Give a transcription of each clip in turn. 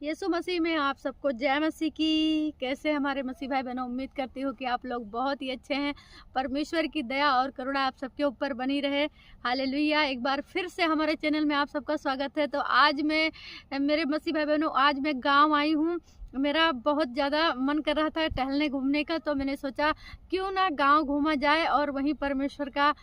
यीशु मसीह में आप सबको जय मसीह की। कैसे हमारे मसीह भाई बहनों, उम्मीद करती हूँ कि आप लोग बहुत ही अच्छे हैं। परमेश्वर की दया और करुणा आप सबके ऊपर बनी रहे। हालेलुया। एक बार फिर से हमारे चैनल में आप सबका स्वागत है। तो आज मैं मेरे मसीह भाई बहनों, आज मैं गांव आई हूँ। मेरा बहुत ज़्यादा मन कर रहा था टहलने घूमने का, तो मैंने सोचा क्यों ना गांव घूमा जाए और वहीं परमेश्वर का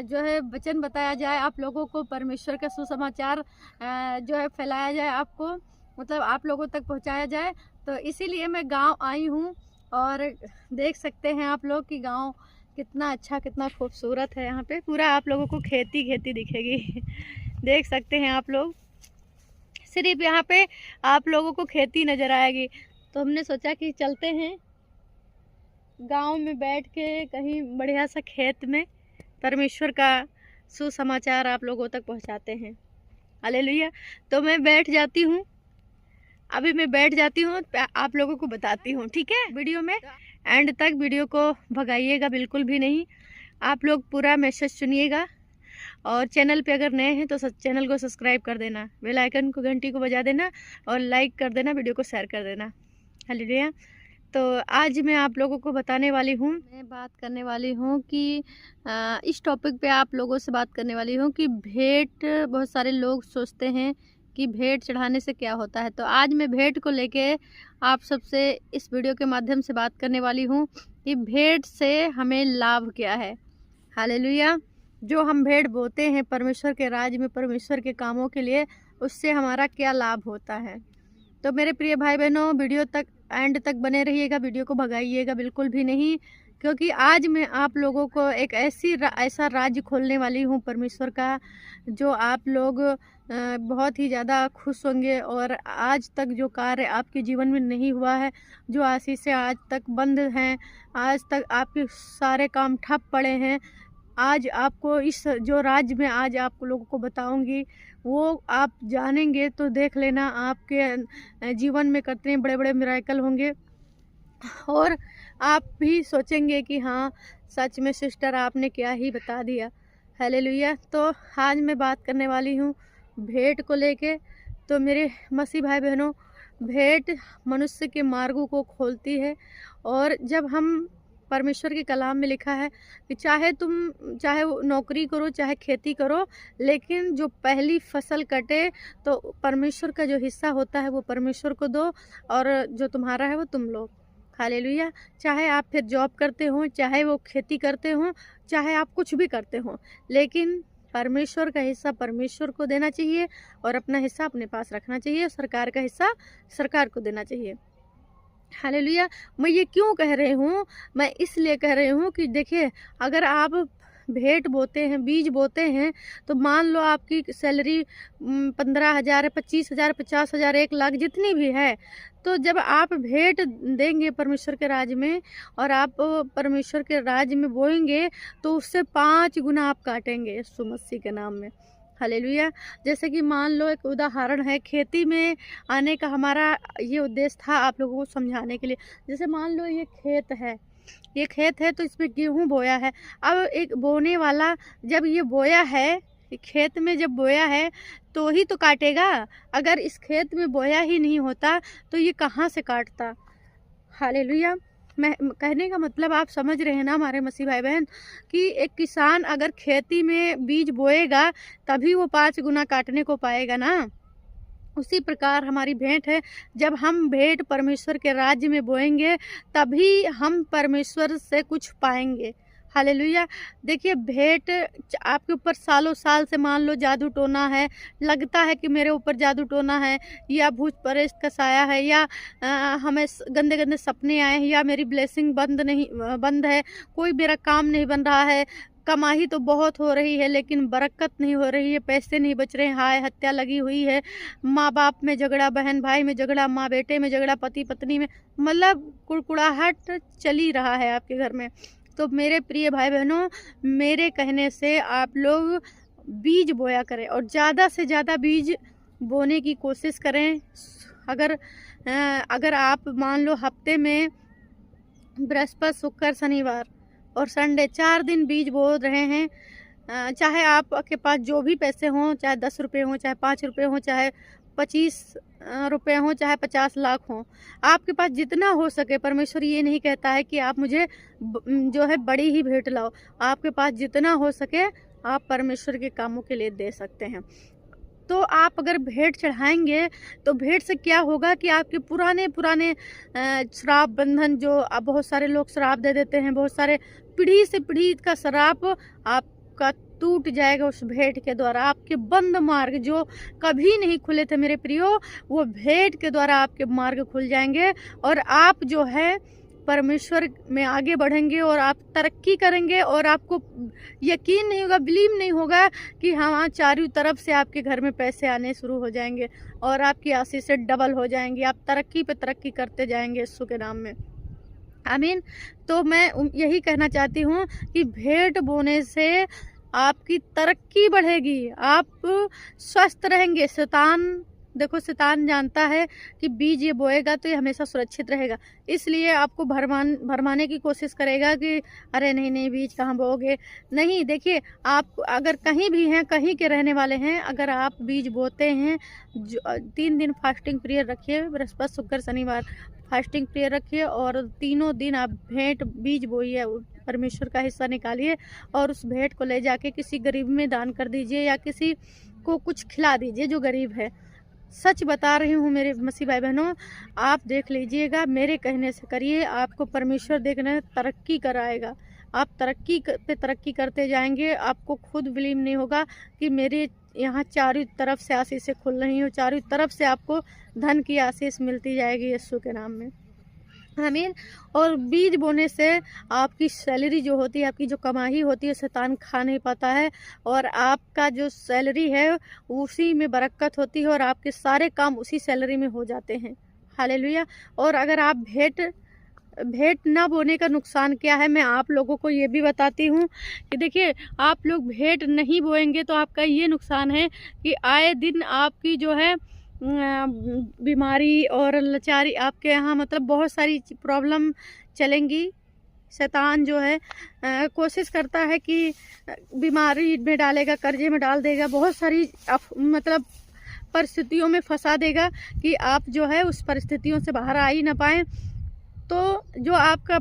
जो है वचन बताया जाए। आप लोगों को परमेश्वर का सुसमाचार जो है फैलाया जाए, आपको मतलब आप लोगों तक पहुंचाया जाए। तो इसीलिए मैं गांव आई हूं। और देख सकते हैं आप लोग कि गांव कितना अच्छा, कितना खूबसूरत है। यहाँ पे पूरा आप लोगों को खेती खेती दिखेगी। देख सकते हैं आप लोग, सिर्फ यहाँ पे आप लोगों को खेती नज़र आएगी। तो हमने सोचा कि चलते हैं गांव में, बैठ के कहीं बढ़िया सा खेत में परमेश्वर का सुसमाचार आप लोगों तक पहुँचाते हैं। हालेलुया। तो मैं बैठ जाती हूँ, अभी मैं बैठ जाती हूँ, आप लोगों को बताती हूँ, ठीक है। वीडियो में एंड तक वीडियो को भगाइएगा बिल्कुल भी नहीं। आप लोग पूरा मैसेज सुनिएगा। और चैनल पे अगर नए हैं तो चैनल को सब्सक्राइब कर देना, बेल आइकन को, घंटी को बजा देना और लाइक कर देना, वीडियो को शेयर कर देना। हालेलुया। तो आज मैं आप लोगों को बताने वाली हूँ, मैं बात करने वाली हूँ कि इस टॉपिक पे आप लोगों से बात करने वाली हूँ कि भेंट, बहुत सारे लोग सोचते हैं कि भेंट चढ़ाने से क्या होता है। तो आज मैं भेंट को लेके आप सबसे इस वीडियो के माध्यम से बात करने वाली हूँ कि भेंट से हमें लाभ क्या है। हालेलुया। जो हम भेंट बोते हैं परमेश्वर के राज में, परमेश्वर के कामों के लिए, उससे हमारा क्या लाभ होता है। तो मेरे प्रिय भाई बहनों, वीडियो तक एंड तक बने रहिएगा, वीडियो को भगाइएगा बिल्कुल भी नहीं, क्योंकि आज मैं आप लोगों को एक ऐसा राज्य खोलने वाली हूँ परमेश्वर का, जो आप लोग बहुत ही ज़्यादा खुश होंगे। और आज तक जो कार्य आपके जीवन में नहीं हुआ है, जो आशीषें आज तक बंद हैं, आज तक आपके सारे काम ठप पड़े हैं, आज आपको इस जो राज्य में आज आप लोगों को बताऊंगी वो आप जानेंगे तो देख लेना, आपके जीवन में कितने बड़े बड़े मिराकल होंगे। और आप भी सोचेंगे कि हाँ, सच में सिस्टर आपने क्या ही बता दिया। हालेलुया। तो आज मैं बात करने वाली हूँ भेंट को लेके। तो मेरे मसीह भाई बहनों, भेंट मनुष्य के मार्गों को खोलती है। और जब हम, परमेश्वर के कलाम में लिखा है कि चाहे वो नौकरी करो, चाहे खेती करो, लेकिन जो पहली फसल कटे तो परमेश्वर का जो हिस्सा होता है वो परमेश्वर को दो, और जो तुम्हारा है वो तुम लो। हालेलुया। चाहे आप फिर जॉब करते हो, चाहे वो खेती करते हो, चाहे आप कुछ भी करते हो, लेकिन परमेश्वर का हिस्सा परमेश्वर को देना चाहिए और अपना हिस्सा अपने पास रखना चाहिए। सरकार का हिस्सा सरकार को देना चाहिए। हालेलुया। मैं ये क्यों कह रही हूँ? मैं इसलिए कह रही हूँ कि देखिए, अगर आप भेंट बोते हैं, बीज बोते हैं, तो मान लो आपकी सैलरी 15,000 है, 25,000, 50,000, 1 लाख जितनी भी है, तो जब आप भेंट देंगे परमेश्वर के राज में और आप परमेश्वर के राज में बोएंगे, तो उससे 5 गुना आप काटेंगे यीशु मसीह के नाम में। हालेलुया। जैसे कि मान लो, एक उदाहरण है, खेती में आने का हमारा ये उद्देश्य था आप लोगों को समझाने के लिए। जैसे मान लो ये खेत है, तो इसमें गेहूं बोया है। अब एक बोने वाला जब ये बोया है, खेत में जब बोया है तो ही तो काटेगा। अगर इस खेत में बोया ही नहीं होता तो ये कहाँ से काटता। हालेलुया। मैं कहने का मतलब आप समझ रहे हैं ना हमारे मसीह भाई बहन, कि एक किसान अगर खेती में बीज बोएगा तभी वो 5 गुना काटने को पाएगा ना। उसी प्रकार हमारी भेंट है, जब हम भेंट परमेश्वर के राज्य में बोएंगे तभी हम परमेश्वर से कुछ पाएंगे। हालेलुया। देखिए, भेंट आपके ऊपर सालों साल से मान लो जादू टोना है, लगता है कि मेरे ऊपर जादू टोना है, या भूत प्रेत का साया है, या हमें गंदे गंदे सपने आए हैं, या मेरी ब्लेसिंग बंद है, कोई मेरा काम नहीं बन रहा है, कमाई तो बहुत हो रही है लेकिन बरकत नहीं हो रही है, पैसे नहीं बच रहे हैं, हाय हत्या लगी हुई है, माँ बाप में झगड़ा, बहन भाई में झगड़ा, माँ बेटे में झगड़ा, पति पत्नी में, मतलब कुड़कुड़ाहट चली रहा है आपके घर में। तो मेरे प्रिय भाई बहनों, मेरे कहने से आप लोग बीज बोया करें और ज़्यादा से ज़्यादा बीज बोने की कोशिश करें। अगर आप मान लो हफ्ते में बृहस्पति, शुक्र, शनिवार और संडे 4 दिन बीज बो रहे हैं, चाहे आपके पास जो भी पैसे हों, चाहे 10 रुपये हों, चाहे 5 रुपये हों, चाहे 25 रुपए हों चाहे 50 लाख हों, आपके पास जितना हो सके। परमेश्वर ये नहीं कहता है कि आप मुझे जो है बड़ी ही भेंट लाओ। आपके पास जितना हो सके आप परमेश्वर के कामों के लिए दे सकते हैं। तो आप अगर भेंट चढ़ाएंगे तो भेंट से क्या होगा कि आपके पुराने पुराने श्राप बंधन, जो अब बहुत सारे लोग श्राप दे देते हैं, बहुत सारे पीढ़ी से पीढ़ी का श्राप आपका टूट जाएगा उस भेंट के द्वारा। आपके बंद मार्ग जो कभी नहीं खुले थे मेरे प्रियो, वो भेंट के द्वारा आपके मार्ग खुल जाएंगे और आप जो है परमेश्वर में आगे बढ़ेंगे और आप तरक्की करेंगे। और आपको यकीन नहीं होगा, बिलीव नहीं होगा कि हाँ चारों तरफ से आपके घर में पैसे आने शुरू हो जाएंगे और आपकी आशीषें डबल हो जाएंगी। आप तरक्की पे तरक्की करते जाएंगे यीशु के नाम में, आमीन। तो मैं यही कहना चाहती हूँ कि भेंट बोने से आपकी तरक्की बढ़ेगी, आप स्वस्थ रहेंगे। देखो शैतान जानता है कि बीज ये बोएगा तो ये हमेशा सुरक्षित रहेगा, इसलिए आपको भरमाने की कोशिश करेगा कि अरे नहीं नहीं बीज कहाँ बोओगे। नहीं, देखिए आप अगर कहीं भी हैं, कहीं के रहने वाले हैं, अगर आप बीज बोते हैं, 3 दिन फास्टिंग पीरियड रखिए, बृहस्पति शुक्र शनिवार फास्टिंग पीरियड रखिए और तीनों दिन आप बीज बोइए, परमेश्वर का हिस्सा निकालिए और उस भेंट को ले जाके किसी गरीब में दान कर दीजिए या किसी को कुछ खिला दीजिए जो गरीब है। सच बता रही हूँ मेरे मसीह भाई बहनों, आप देख लीजिएगा, मेरे कहने से करिए, आपको परमेश्वर देखना तरक्की कराएगा। आप तरक्की पे तरक्की करते जाएंगे, आपको खुद बिलीव नहीं होगा कि मेरे यहाँ चारों तरफ से आशीषें खुल रही हो, चारों तरफ से आपको धन की आशीष मिलती जाएगी यीशु के नाम में, आमीन। और बीज बोने से आपकी सैलरी जो होती है, आपकी जो कमाई होती है, शैतान खा नहीं पाता है और आपका जो सैलरी है उसी में बरकत होती है और आपके सारे काम उसी सैलरी में हो जाते हैं, हालेलुया। और अगर आप भेंट ना बोने का नुकसान क्या है, मैं आप लोगों को ये भी बताती हूँ कि देखिए, आप लोग भेंट नहीं बोएंगे तो आपका ये नुकसान है कि आए दिन आपकी जो है बीमारी और लाचारी आपके यहाँ, मतलब बहुत सारी प्रॉब्लम चलेंगी। शैतान जो है कोशिश करता है कि बीमारी में डालेगा, कर्जे में डाल देगा, बहुत सारी मतलब परिस्थितियों में फंसा देगा कि आप जो है उस परिस्थितियों से बाहर आ ही ना पाएँ। तो जो आपका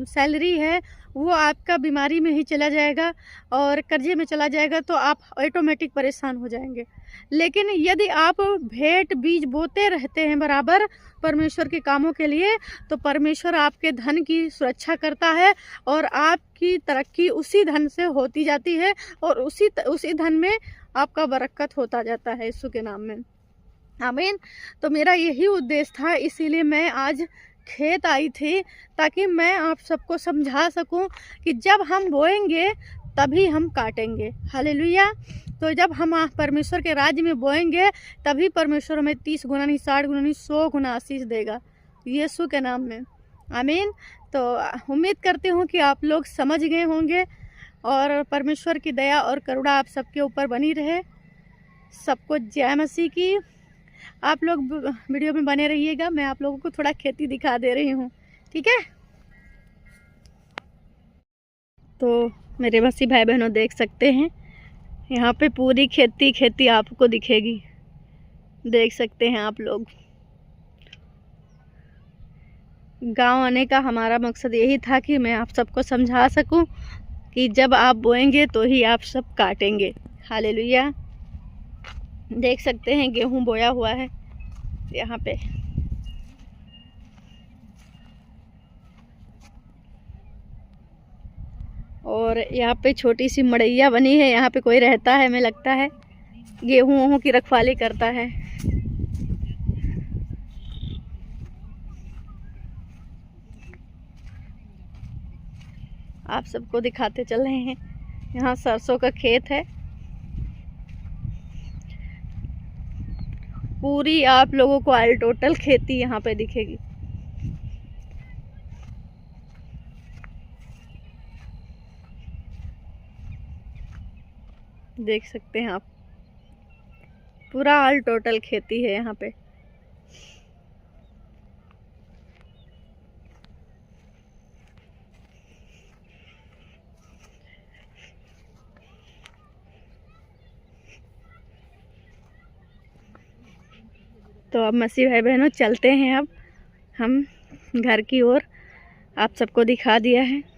सैलरी है वो आपका बीमारी में ही चला जाएगा और कर्जे में चला जाएगा, तो आप ऑटोमेटिक परेशान हो जाएंगे। लेकिन यदि आप भेंट बीज बोते रहते हैं बराबर परमेश्वर के कामों के लिए, तो परमेश्वर आपके धन की सुरक्षा करता है और आपकी तरक्की उसी धन से होती जाती है और उसी धन में आपका बरकत होता जाता है यीशु के नाम में, आमीन। तो मेरा यही उद्देश्य था, इसीलिए मैं आज खेत आई थी ताकि मैं आप सबको समझा सकूं कि जब हम बोएंगे तभी हम काटेंगे, हालेलुया। तो जब हम परमेश्वर के राज्य में बोएंगे तभी परमेश्वर हमें 30 गुना नहीं, 60 गुना नहीं, 100 गुना आशीष देगा यीशु के नाम में, आमीन। तो उम्मीद करती हूँ कि आप लोग समझ गए होंगे और परमेश्वर की दया और करुणा आप सबके ऊपर बनी रहे। सबको जय मसीह की। आप लोग वीडियो में बने रहिएगा, मैं आप लोगों को थोड़ा खेती दिखा दे रही हूँ, ठीक है। तो मेरे मसीह भाई बहनों देख सकते हैं, यहाँ पे पूरी खेती आपको दिखेगी, देख सकते हैं आप लोग। गांव आने का हमारा मकसद यही था कि मैं आप सबको समझा सकूं कि जब आप बोएंगे तो ही आप सब काटेंगे, हालेलुया। देख सकते हैं गेहूं बोया हुआ है यहाँ पे, और यहाँ पे छोटी सी मड़ैया बनी है, यहाँ पे कोई रहता है, हमें लगता है गेहूं की रखवाली करता है। आप सबको दिखाते चल रहे हैं, यहाँ सरसों का खेत है। पूरी आप लोगों को ऑल टोटल खेती यहाँ पे दिखेगी। देख सकते हैं आप, पूरा ऑल टोटल खेती है यहाँ पे। तो अब मसीह भाई बहनों चलते हैं अब हम घर की ओर। आप सबको दिखा दिया है।